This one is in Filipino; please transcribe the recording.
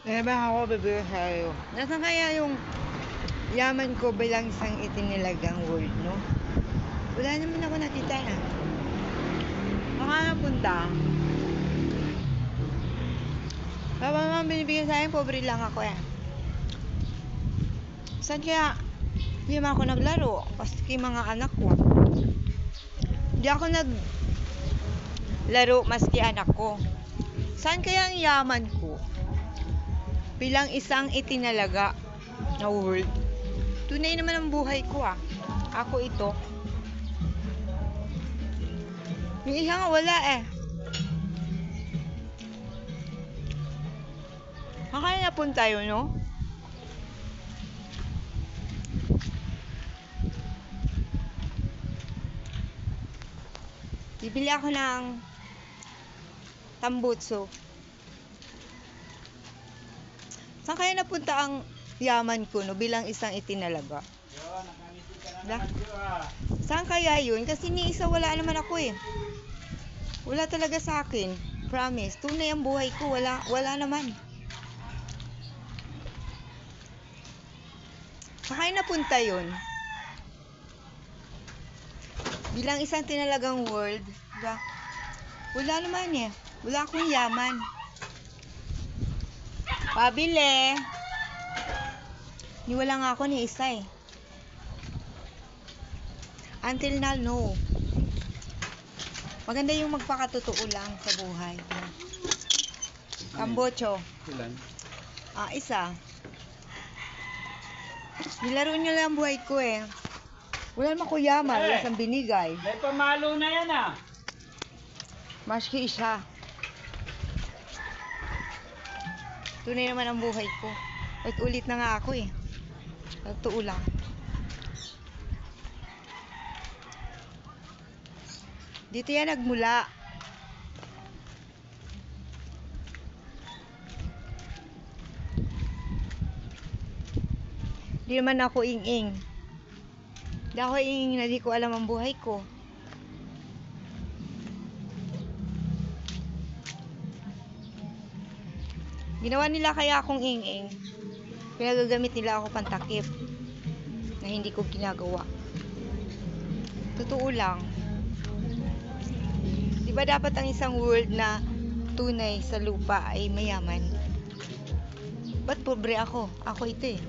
Eh, baka ako bibigyan sa'yo. Nasaan kaya yung yaman ko bilang isang itinilagang word, no? Wala naman ako nakita na. Baka napunta. Baka naman binibigyan sa akin, pobre lang ako eh. Saan kaya hindi naman ako naglaro? Paski mga anak ko. Hindi ako naglaro maski anak ko. Saan kaya ang yaman ko? Bilang isang itinalaga na word. Tunay naman ang buhay ko ah. Ako ito. Yung isa nga wala eh. Kaya napunta yun, no? Bibili ako ng tambutso. Saan kaya napunta ang yaman ko, no? Bilang isang itinalaga. Saan kaya yun? Kasi ni isa wala naman ako eh. Wala talaga sa akin. Promise. Tunay ang buhay ko. Wala naman. Saan kaya napunta yun? Bilang isang tinalagang word. Diba? Wala naman eh. Wala akong yaman. Pabili. Wala nga ako ni isa eh. Until now, no. Maganda yung magpakatotoo lang sa buhay. Kambocho. Ilan? Isa. Nilaro niyo lang ang buhay ko eh. Wala naman ko yaman. Wala siyang binigay. May pamalo na yan ah. Maski isa. Tunay naman ang buhay ko. At ulit na nga ako eh. Totoo lang. Dito yan nagmula. Di naman ako ing-ing. Di ako ing-ing na di ko alam ang buhay ko. Ginawa nila kaya akong ing-ing. Pinagagamit nila ako pantakip. Na hindi ko ginagawa. Totoo lang. Di ba dapat ang isang word na tunay sa lupa ay mayaman? Ba't pobre ako? Ako ito eh.